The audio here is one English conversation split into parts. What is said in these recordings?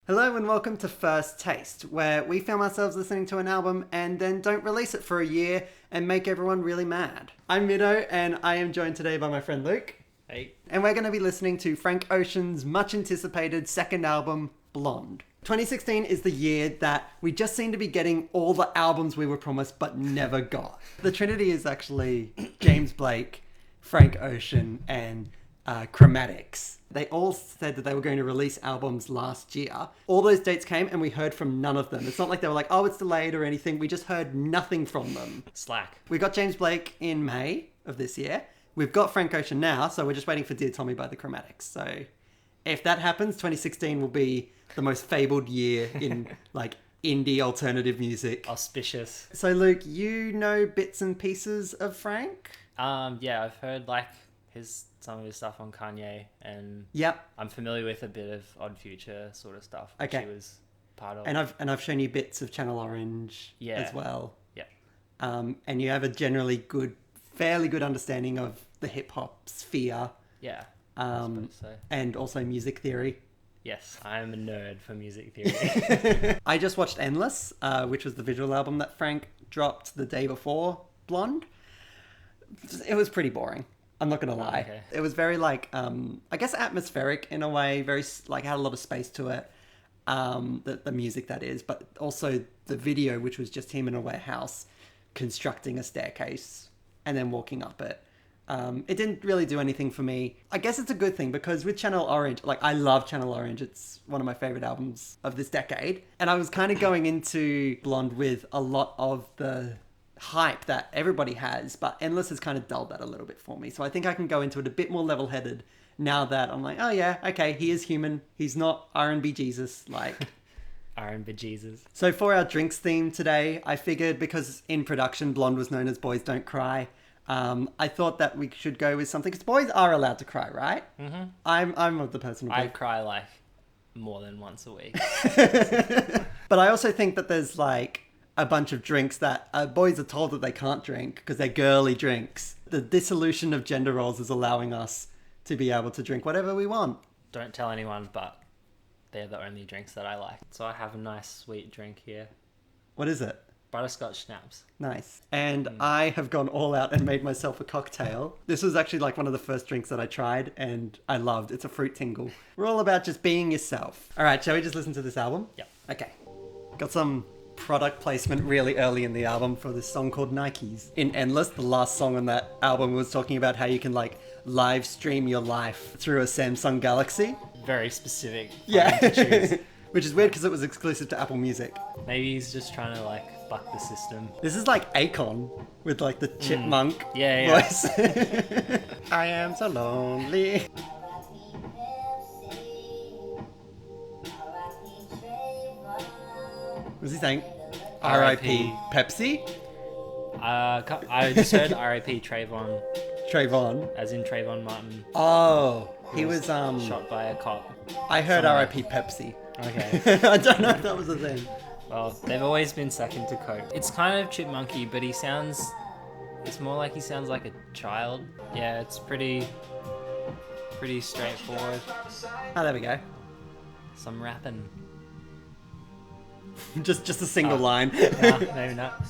Hello and welcome to First Taste, where we film ourselves listening to an album and then don't release it for a year and make everyone really mad. I'm Mido and I am joined today by my friend Luke. Hey. And we're going to be listening to Frank Ocean's much anticipated second album, Blonde. 2016 is the year that we just seem to be getting all the albums we were promised but never got. The Trinity is actually James Blake, Frank Ocean and Chromatics. They all said that they were going to release albums last year. All those dates came and we heard from none of them. It's not like they were like, oh, it's delayed or anything. We just heard nothing from them. Slack. We got James Blake in May of this year. We've got Frank Ocean now, so we're just waiting for Dear Tommy by the Chromatics. So if that happens, 2016 will be the most fabled year in like indie alternative music. Auspicious. So Luke, you know bits and pieces of Frank? Yeah, I've heard like some of his stuff on Kanye, and Yep. I'm familiar with a bit of Odd Future sort of stuff, which Okay. he was part of. And I've shown you bits of Channel Orange as well. Yeah. And you have a fairly good understanding of the hip hop sphere. Yeah. I suppose so. And also music theory. Yes, I am a nerd for music theory. I just watched Endless, which was the visual album that Frank dropped the day before Blonde. It was pretty boring. I'm not gonna lie. Okay. It was very like, I guess atmospheric in a way, very like had a lot of space to it. The music that is, but also the video, which was just him in a warehouse constructing a staircase and then walking up it. It didn't really do anything for me. I guess it's a good thing because with Channel Orange, like I love Channel Orange. It's one of my favorite albums of this decade. And I was kind of going into Blonde with a lot of the hype that everybody has, but Endless has kind of dulled that a little bit for me. So I think I can go into it a bit more level-headed now that I'm like, oh yeah, okay, he is human. He's not R&B Jesus, like... R&B Jesus. So for our drinks theme today, I figured because in production Blonde was known as Boys Don't Cry, I thought that we should go with something, because boys are allowed to cry, right? Mm-hmm. I'm of the person who... I cry like more than once a week. But I also think that there's like a bunch of drinks that boys are told that they can't drink because they're girly drinks. The dissolution of gender roles is allowing us to be able to drink whatever we want. Don't tell anyone, but they're the only drinks that I like. So I have a nice sweet drink here. What is it? Butterscotch schnapps. Nice. And I have gone all out and made myself a cocktail. This was actually like one of the first drinks that I tried and I loved. It's a fruit tingle. We're all about just being yourself. All right, shall we just listen to this album? Yep. Okay. Got some product placement really early in the album for this song called Nikes. In Endless, the last song on that album was talking about how you can like live stream your life through a Samsung Galaxy. Very specific. Yeah. Which is weird because it was exclusive to Apple Music. Maybe he's just trying to like fuck the system. This is like Akon with like the chipmunk voice. I am so lonely. What's he saying? R.I.P. Pepsi? I just heard R.I.P. Trayvon, Trayvon. as in Trayvon Martin. Oh, he was shot by a cop. I heard somewhere. R.I.P. Pepsi. Okay. I don't know if that was a thing. Well, they've always been second to Coke. It's kind of chipmunky, but it's more like he sounds like a child. Yeah, it's pretty straightforward. Oh, there we go. Some rapping. just a single line. Nah, maybe not.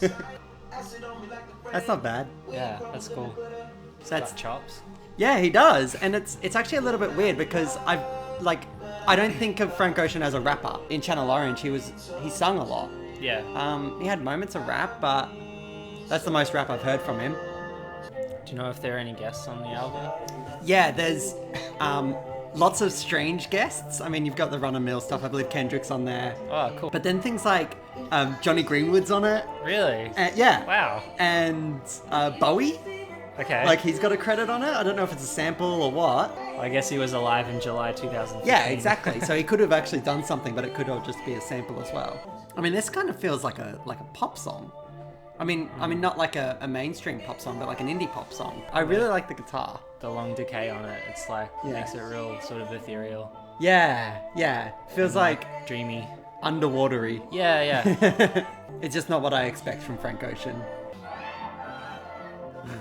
That's not bad. Yeah, that's cool. That's Got chops. Yeah, he does, and it's actually a little bit weird because I don't think of Frank Ocean as a rapper. In Channel Orange, he sung a lot. Yeah. He had moments of rap, but that's the most rap I've heard from him. Do you know if there are any guests on the album? Yeah, there's lots of strange guests. I mean, you've got the run-of-mill stuff. I believe Kendrick's on there. Oh, cool. But then things like Johnny Greenwood's on it. Really? Yeah. Wow. And Bowie. Okay. Like, he's got a credit on it. I don't know if it's a sample or what. I guess he was alive in July 2015. Yeah, exactly. So he could have actually done something, but it could have just be a sample as well. I mean, this kind of feels like a pop song. I mean, not like a mainstream pop song, but like an indie pop song. I really like the guitar. The long decay on it. It's like makes it real sort of ethereal. Yeah. Feels like dreamy, underwatery. Yeah. It's just not what I expect from Frank Ocean.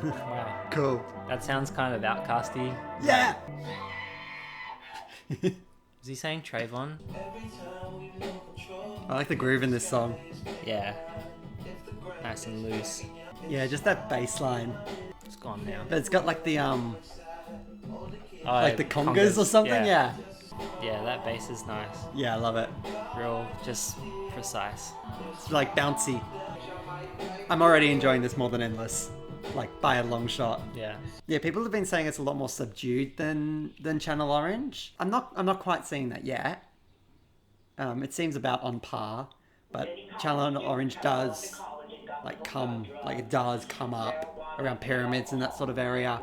Wow. Cool. That sounds kind of outcasty. Yeah. Is he saying Trayvon? I like the groove in this song. Yeah. Nice and loose. Yeah, just that bass line. It's gone now. But it's got like the Oh, like the congas or something. Yeah. Yeah, that bass is nice. Yeah, I love it. Real, just precise. It's like bouncy. I'm already enjoying this more than Endless, like by a long shot. Yeah. Yeah, people have been saying it's a lot more subdued than Channel Orange. I'm not quite seeing that yet. It seems about on par, but Channel Orange does come up around pyramids and that sort of area.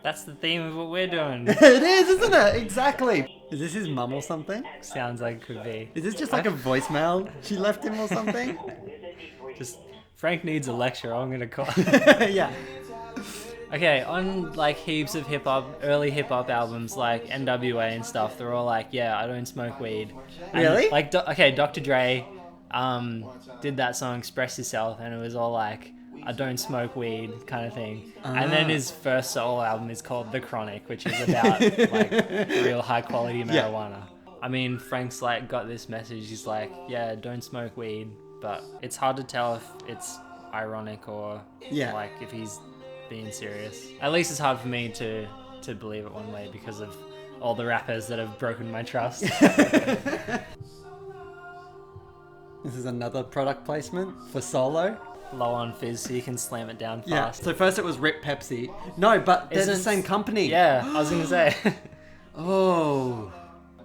That's the theme of what we're doing. It is, isn't it? Exactly. Is this his mum or something? Sounds like it could be. Is this just like a voicemail she left him or something? Just, Frank needs a lecture, I'm gonna call. Yeah. Okay, on like heaps of early hip hop albums like NWA and stuff, they're all like, yeah, I don't smoke weed. And, Really? like, Dr. Dre did that song Express Yourself, and it was all like, I don't smoke weed kind of thing. And then his first solo album is called The Chronic, which is about like real high quality marijuana. I mean, Frank's like got this message. He's like, yeah, don't smoke weed, but it's hard to tell if it's ironic or like if he's being serious. At least it's hard for me to believe it one way because of all the rappers that have broken my trust. This is another product placement for Solo. Low on fizz so you can slam it down fast. Yeah. So first it was Rip Pepsi. No, but they're the same company. Yeah, I was gonna say. Oh.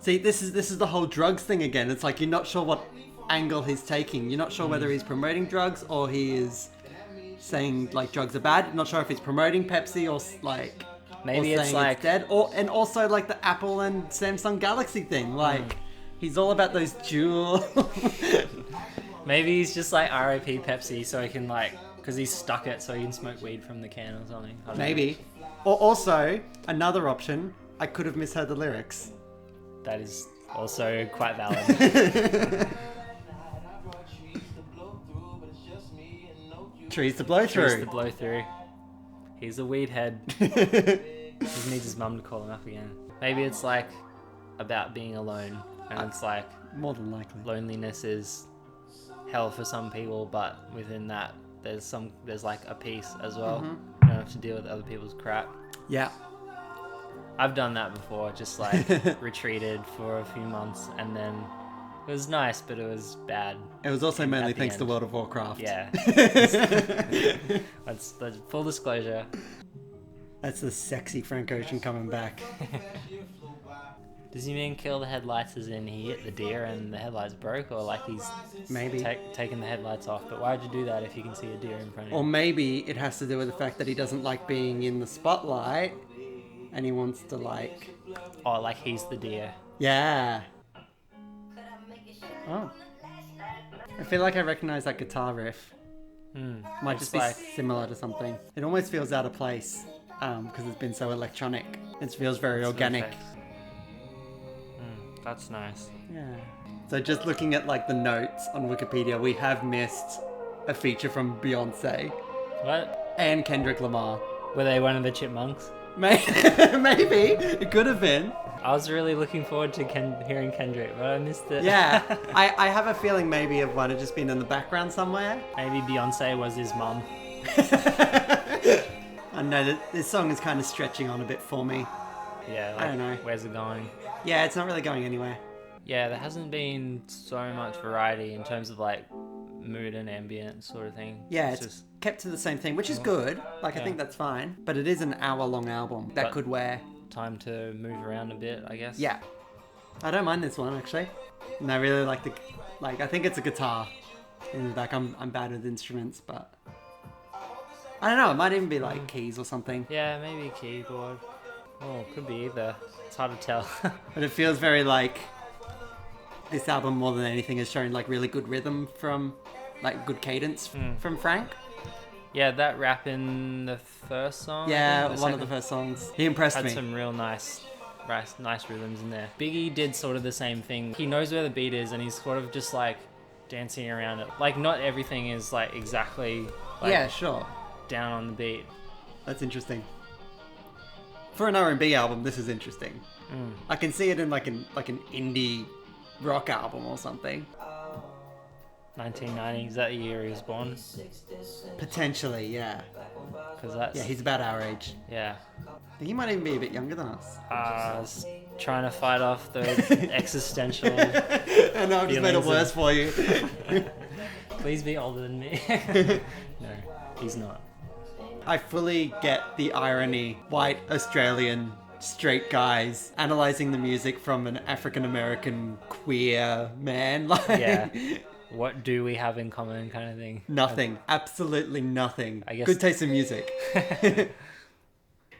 See, this is the whole drugs thing again. It's like you're not sure what angle he's taking. You're not sure whether he's promoting drugs or he is saying like drugs are bad. Not sure if he's promoting Pepsi or like maybe or it's saying like dead. And also like the Apple and Samsung Galaxy thing. Like he's all about those dual. Maybe he's just like RIP Pepsi so he can like, because he's stuck it so he can smoke weed from the can or something. I don't Maybe. Or also, another option, I could have misheard the lyrics. know. That is also quite valid. Trees to blow through. Trees to blow through. He's a weed head. He needs his mum to call him up again. Maybe it's like about being alone. And it's like More than likely. loneliness is hell for some people, but within that there's like a peace as well. You don't have to deal with other people's crap. Yeah. I've done that before, just like retreated for a few months, and then it was nice, but it was bad. It was also mainly at the thanks to end. World of Warcraft. Yeah. That's full disclosure. That's the sexy Frank Ocean coming back. Does he mean kill the headlights as in he hit the deer and the headlights broke, or like he's Maybe. taking the headlights off? But why'd you do that if you can see a deer in front of you? Or maybe it has to do with the fact that he doesn't like being in the spotlight and he wants to like... Oh, like he's the deer. Yeah. Oh. I feel like I recognize that guitar riff. Might It's just be like- similar to something. It almost feels out of place because it's been so electronic. It feels very organic. Perfect. That's nice. Yeah. So just looking at like the notes on Wikipedia, we have missed a feature from Beyonce What? and Kendrick Lamar. Were they one of the chipmunks? Maybe it could have been. I was really looking forward to hearing Kendrick, but I missed it. Yeah, I have a feeling maybe it might have just been in the background somewhere. Maybe Beyonce was his mum. I know that this song is kind of stretching on a bit for me. Yeah, like, I don't know. Where's it going? Yeah, it's not really going anywhere. Yeah, there hasn't been so much variety in terms of like mood and ambient sort of thing. Yeah, it's kept to the same thing, which is good. Like, I Yeah. think that's fine. But it is an hour-long album that But- could wear. time to move around a bit, I guess. Yeah. I don't mind this one, actually. And I really like I think it's a guitar in the back. I'm bad with instruments, but... I don't know, it might even be like keys or something. Yeah, maybe keyboard. Oh, could be either. It's hard to tell. But it feels very like... This album, more than anything, has shown like really good rhythm from... Like, good cadence from Frank. Yeah, that rap in the first song. I Yeah, think, one of the first songs. He impressed had me. some real nice rhythms in there. Biggie did sort of the same thing. He knows where the beat is, and he's sort of just like dancing around it. Like, not everything is like exactly like, Yeah, sure. down on the beat. That's interesting. For an R&B album, this is interesting. I can see it in like an indie rock album or something. 1990, is that the year he was born? Potentially, yeah. Because that's... Yeah, he's about our age. Yeah. He might even be a bit younger than us. I was trying to fight off those existential And I've just made it worse for you. Please be older than me. No, he's not. I fully get the irony. White Australian straight guys analysing the music from an African American queer man. Like, Yeah. What do we have in common, kind of thing? Nothing. Absolutely nothing. I guess... Good taste in music.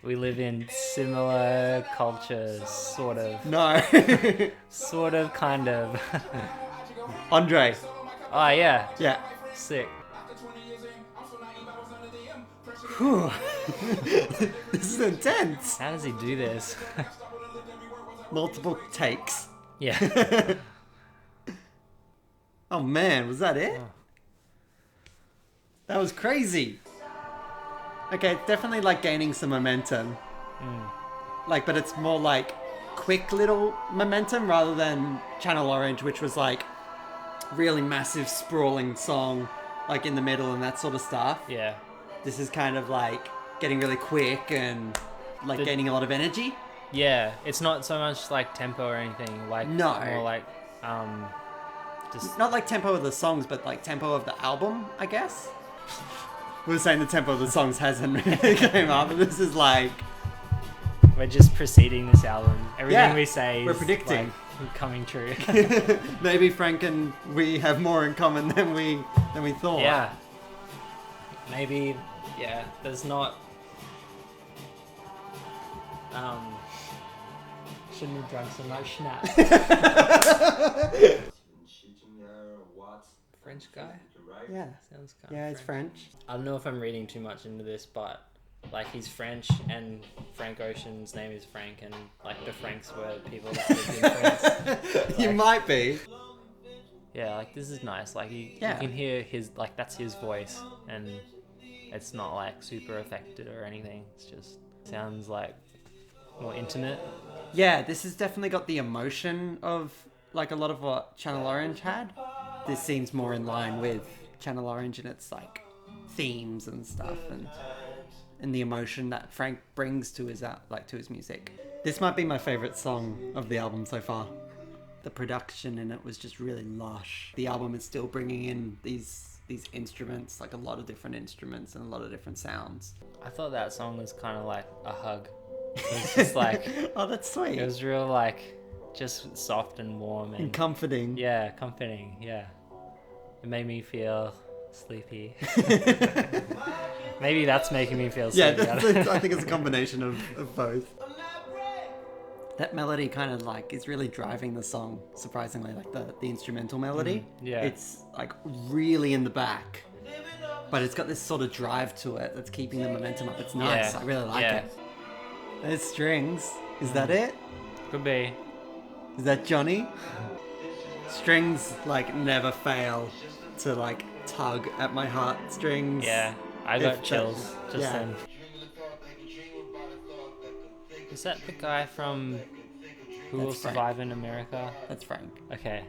We live in similar cultures, sort of. No. Sort of, kind of. Andre. Oh, yeah. Yeah. Sick. Whew. This is intense. How does he do this? Multiple takes. Yeah. Oh man, was that it? Oh. That was crazy. Okay, it's definitely like gaining some momentum. Like, but it's more like quick little momentum rather than Channel Orange, which was like really massive sprawling song, like in the middle and that sort of stuff. Yeah. This is kind of like getting really quick and like gaining a lot of energy. Yeah, it's not so much like tempo or anything. Like No. more like just Not like tempo of the songs, but like tempo of the album, I guess. We were saying the tempo of the songs hasn't really came up, but this is like... we're just preceding this album. Everything we say we're is predicting. like, coming true. Maybe Frank and we have more in common than we thought. Yeah. Maybe, yeah, there's not... shouldn't have drunk so much schnapps. French guy? Yeah. Sounds kind Yeah, of it's French. I don't know if I'm reading too much into this, but like he's French and Frank Ocean's name is Frank, and like the Franks were people that lived in France. You might be. Yeah, like this is nice. Like you can hear his, like that's his voice, and it's not like super affected or anything. It's just sounds like more intimate. Yeah, this has definitely got the emotion of like a lot of what Channel Orange had. This seems more in line with Channel Orange and its like themes and stuff, and the emotion that Frank brings to his to his music. This might be my favorite song of the album so far. The production in it was just really lush. The album is still bringing in these instruments, like a lot of different instruments and a lot of different sounds. I thought that song was kind of like a hug. It was just like oh, that's sweet. It was real like just soft and warm and comforting. Yeah, comforting. Yeah, it made me feel sleepy. Maybe that's making me feel sleepy. Yeah, I think it's a combination of both. That melody kind of like is really driving the song, surprisingly, like the instrumental melody. Yeah. It's like really in the back, but it's got this sort of drive to it that's keeping the momentum up. It's nice. Yeah. I really like it. There's strings. Is that it? Could be. Is that Johnny? Strings like never fail to like tug at my heartstrings. Yeah, I got chills just then. Is that the guy from Who Will Survive in America? That's Frank. Okay.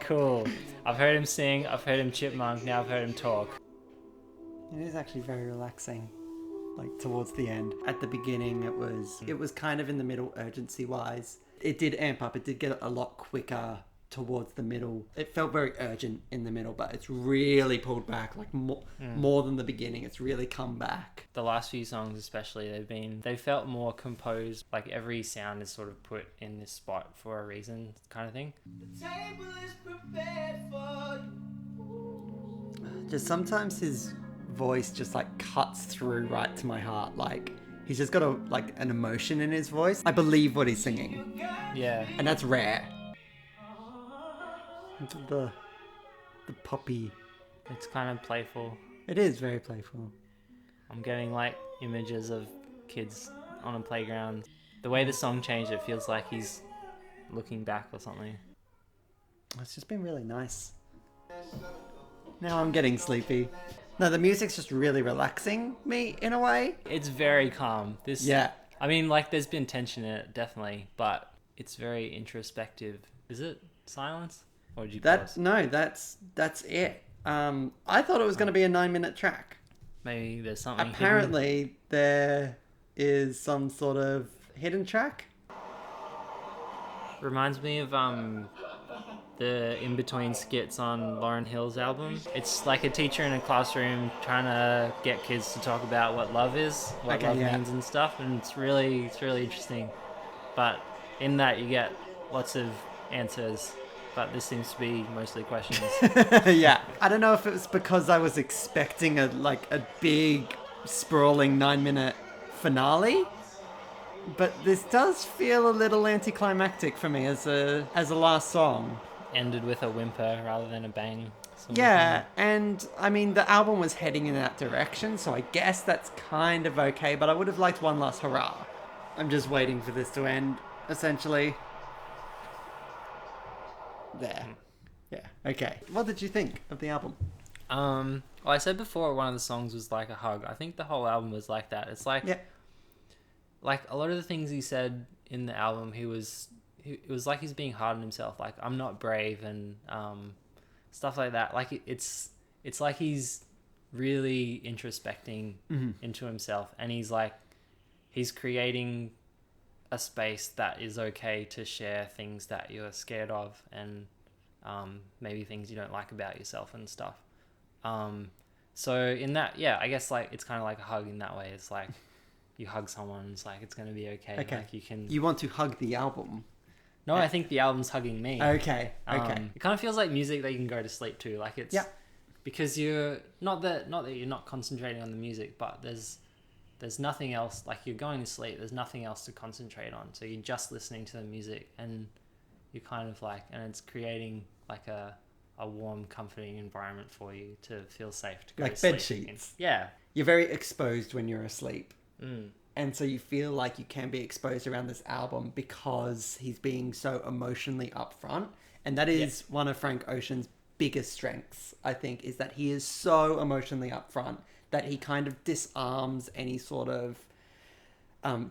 Cool. I've heard him sing, I've heard him chipmunk, now I've heard him talk. It is actually very relaxing, like towards the end. At the beginning it was kind of in the middle urgency wise. It did amp up, it did get a lot quicker towards the middle. It felt very urgent in the middle, but it's really pulled back, like more than the beginning. It's really come back. The last few songs especially, they felt more composed, like every sound is sort of put in this spot for a reason kind of thing. The table is prepared for you. Just sometimes his voice just like cuts through right to my heart. Like he's just got an emotion in his voice. I believe what he's singing. Yeah. And that's rare. The poppy. It's kind of playful. It is very playful. I'm getting like images of kids on a playground. The way the song changed, it feels like he's looking back or something. It's just been really nice. Now I'm getting sleepy. No, the music's just really relaxing me in a way. It's very calm. This I mean, like, there's been tension in it, definitely, but it's very introspective. Is it silence? Or did you pause? No, that's it. I thought it was going to be a 9-minute track. Maybe there's something hidden. Apparently, there is some sort of hidden track. Reminds me of the in-between skits on Lauryn Hill's album. It's like a teacher in a classroom trying to get kids to talk about what love is, what love means and stuff, and it's really interesting. But in that you get lots of answers, but this seems to be mostly questions. Yeah. I don't know if it was because I was expecting a big sprawling 9-minute finale, but this does feel a little anticlimactic for me as a last song. Ended with a whimper rather than a bang. Yeah, and I mean the album was heading in that direction, so I guess that's kind of okay, but I would have liked one last hurrah. I'm just waiting for this to end, essentially. There. Yeah, okay. What did you think of the album? Well, I said before one of the songs was like a hug. I think the whole album was like that. It's like, like a lot of the things he said in the album, it was like he's being hard on himself. Like, I'm not brave and stuff like that. Like it's like he's really introspecting into himself, and he's creating a space that is okay to share things that you're scared of, and maybe things you don't like about yourself and stuff. So in that, yeah, I guess like it's kind of like a hug in that way. It's like you hug someone, it's like it's going to be okay. Like you want to hug the album. No, I think the album's hugging me. Okay. It kind of feels like music that you can go to sleep to. Like it's because you're not that you're not concentrating on the music, but there's nothing else. Like you're going to sleep, there's nothing else to concentrate on. So you're just listening to the music, and you're kind of like, and it's creating like a warm, comforting environment for you to feel safe to go to sleep. Like bed sheets. Yeah. You're very exposed when you're asleep. And so you feel like you can be exposed around this album because he's being so emotionally upfront. And that is one of Frank Ocean's biggest strengths, I think, is that he is so emotionally upfront that he kind of disarms any sort of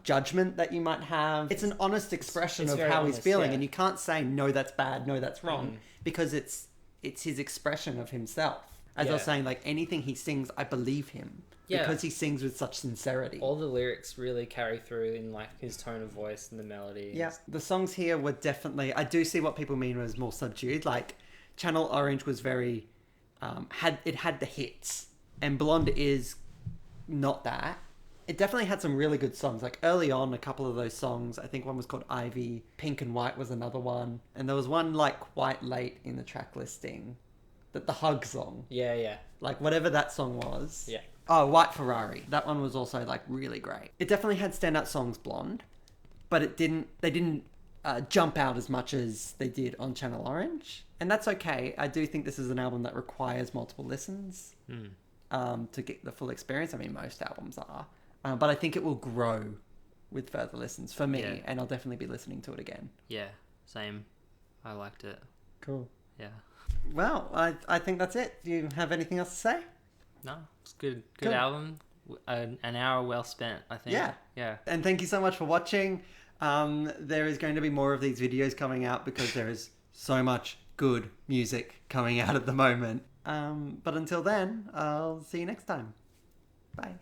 judgment that you might have. It's an honest expression of how he's feeling. And you can't say, no, that's bad, no, that's wrong. Because it's his expression of himself. As I was saying, like anything he sings, I believe him. Because he sings with such sincerity. All the lyrics really carry through in like his tone of voice and the melody. Yeah, the songs here were definitely, I do see what people mean was more subdued. Like Channel Orange was very, had the hits, and Blonde is not that. It definitely had some really good songs. Like early on, a couple of those songs, I think one was called Ivy, Pink and White was another one, and there was one like quite late in the track listing, that the Hug song. Yeah. Like whatever that song was. Yeah. Oh, White Ferrari. That one was also like really great. It definitely had standout songs, Blonde, but they didn't jump out as much as they did on Channel Orange. And that's okay. I do think this is an album that requires multiple listens to get the full experience. I mean, most albums are. But I think it will grow with further listens for me, and I'll definitely be listening to it again. Yeah, same. I liked it. Cool. Yeah. Well, I think that's it. Do you have anything else to say? No, it's good. Good Cool. album. An hour well spent, I think. Yeah. And thank you so much for watching. There is going to be more of these videos coming out because there is so much good music coming out at the moment. But until then, I'll see you next time. Bye.